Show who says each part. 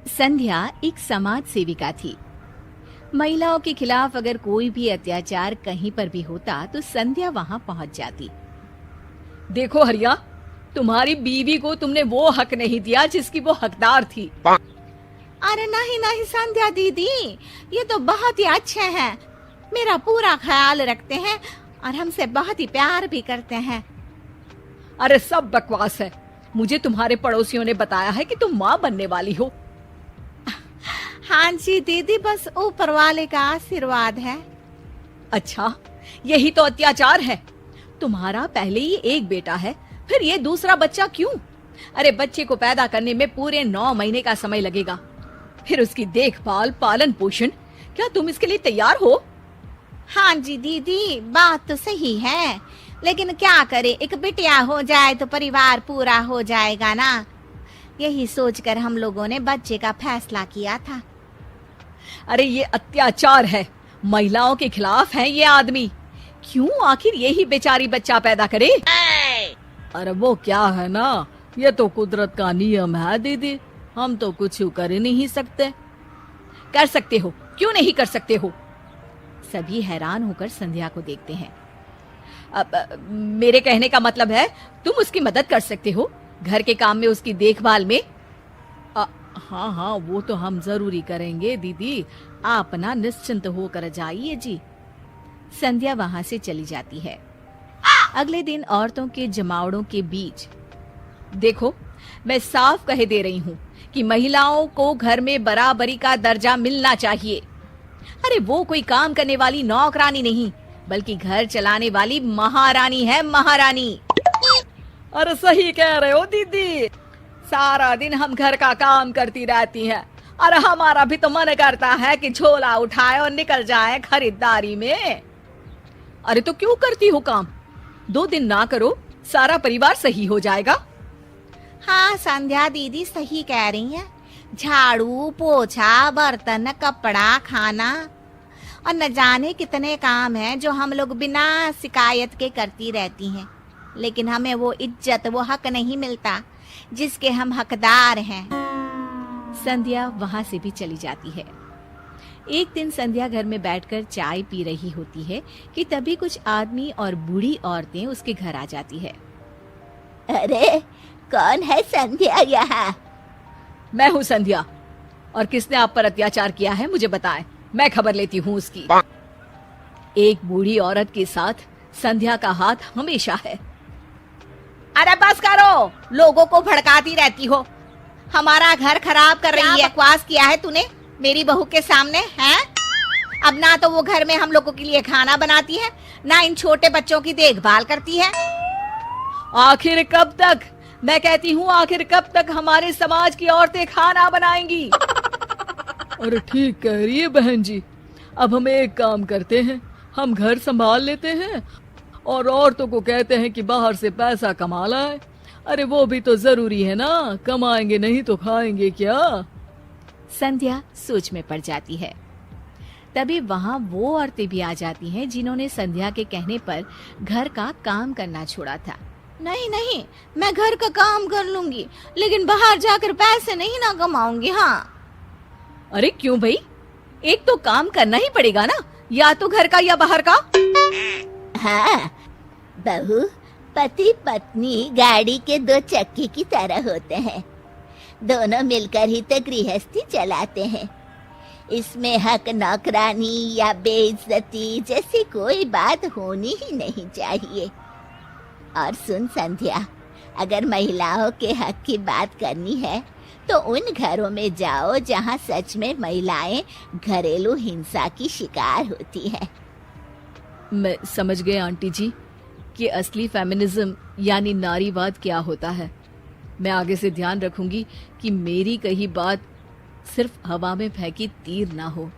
Speaker 1: संध्या एक समाज सेविका थी। महिलाओं के खिलाफ अगर कोई भी अत्याचार कहीं पर भी होता तो संध्या वहां पहुंच जाती।
Speaker 2: देखो हरिया, तुम्हारी बीवी को तुमने वो हक नहीं दिया जिसकी वो हकदार थी।
Speaker 3: अरे नहीं नहीं संध्या दीदी, ये तो बहुत ही अच्छे हैं, मेरा पूरा ख्याल रखते हैं और हमसे बहुत ही प्यार भी करते हैं।
Speaker 2: अरे सब बकवास है। मुझे तुम्हारे पड़ोसियों ने बताया है कि तुम माँ बनने वाली हो।
Speaker 3: हाँ जी दीदी, बस ऊपर वाले का आशीर्वाद है।
Speaker 2: अच्छा, यही तो अत्याचार है। तुम्हारा पहले ही एक बेटा है, फिर ये दूसरा बच्चा क्यों? अरे बच्चे को पैदा करने में पूरे 9 महीने का समय लगेगा, फिर उसकी देखभाल, पालन पोषण, क्या तुम इसके लिए तैयार हो?
Speaker 3: हाँ जी दीदी, बात तो सही है, लेकिन क्या करे, एक बिटिया हो जाए तो परिवार पूरा हो जाएगा ना। यही सोचकर हम लोगों ने बच्चे का फैसला किया था।
Speaker 2: अरे ये अत्याचार है, महिलाओं के खिलाफ है ये आदमी। क्यों आखिर यही बेचारी बच्चा पैदा करे? अरे वो क्या है ना, ये तो कुदरत का नियम है दीदी, हम तो कुछ कर ही नहीं सकते। कर सकते हो, क्यों नहीं कर सकते हो?
Speaker 1: सभी हैरान होकर संध्या को देखते हैं।
Speaker 2: अब मेरे कहने का मतलब है तुम उसकी मदद कर सकते हो, घर के काम में, उसकी देखभाल में।
Speaker 1: हाँ हाँ, वो तो हम जरूरी करेंगे दीदी, आप ना निश्चिंत होकर जाइए जी। संध्या वहां से चली जाती है। अगले दिन औरतों के जमावड़ों के बीच,
Speaker 2: देखो मैं साफ कह दे रही हूँ कि महिलाओं को घर में बराबरी का दर्जा मिलना चाहिए। अरे वो कोई काम करने वाली नौकरानी नहीं, बल्कि घर चलाने वाली महारानी है, महारानी। अरे सही कह रहे हो दीदी, सारा दिन हम घर का काम करती रहती हैं, और हमारा भी तो मन करता है कि झोला उठाए और निकल जाए खरीदारी में। अरे तो क्यों करती हो काम? 2 दिन ना करो, सारा परिवार सही हो जाएगा।
Speaker 3: हाँ संध्या दीदी सही कह रही हैं, झाड़ू पोछा, बर्तन, कपड़ा, खाना और न जाने कितने काम हैं जो हम लोग बिना शिकायत के करती रहती हैं, लेकिन हमें वो इज्जत, वो हक नहीं मिलता जिसके हम हकदार हैं।
Speaker 1: संध्या वहां से भी चली जाती है। एक दिन संध्या घर में बैठकर चाय पी रही होती है कि तभी कुछ आदमी और बूढ़ी औरतें उसके घर आ जाती है।
Speaker 3: अरे कौन है संध्या यहाँ?
Speaker 2: मैं हूँ संध्या, और किसने आप पर अत्याचार किया है मुझे बताएं, मैं खबर लेती हूँ उसकी। एक बूढ़ी औरत के साथ संध्या का हाथ हमेशा है।
Speaker 3: अरे बस करो, लोगों को भड़काती रहती हो, हमारा घर खराब कर रही है। बकवास किया है तूने मेरी बहू के सामने, हैं? अब ना तो वो घर में हम लोगों के लिए खाना बनाती है, ना इन छोटे बच्चों की देखभाल करती है।
Speaker 2: आखिर कब तक, मैं कहती हूँ आखिर कब तक हमारे समाज की औरतें खाना बनाएंगी? अरे ठीक कह रही है बहन जी, अब हम एक काम करते हैं, हम घर संभाल लेते हैं और औरतों को कहते हैं कि बाहर से पैसा कमा लाए। अरे वो भी तो जरूरी है ना, कमाएंगे नहीं तो खाएंगे क्या?
Speaker 1: संध्या सोच में पड़ जाती है। तभी वहां वो औरतें भी आ जाती हैं जिन्होंने संध्या के कहने पर घर का काम करना छोड़ा था।
Speaker 3: नहीं नहीं, मैं घर का काम कर लूंगी, लेकिन बाहर जाकर पैसे नहीं ना कमाऊंगी। हाँ।
Speaker 2: अरे क्यों भाई, एक तो काम करना ही पड़ेगा ना, या तो घर का या बाहर का।
Speaker 3: हाँ, बहू पति पत्नी गाड़ी के 2 चक्के की तरह होते हैं, दोनों मिलकर ही तो गृहस्थी चलाते हैं। इसमें हक नौकरानी या बेइज्जती जैसी कोई बात होनी ही नहीं चाहिए। और सुन संध्या, अगर महिलाओं के हक की बात करनी है तो उन घरों में जाओ जहां सच में महिलाएं घरेलू हिंसा की शिकार होती हैं।
Speaker 2: मैं समझ गए आंटी जी कि असली फेमिनिज्म यानी नारीवाद क्या होता है। मैं आगे से ध्यान रखूंगी कि मेरी कही बात सिर्फ हवा में फेंकी तीर ना हो।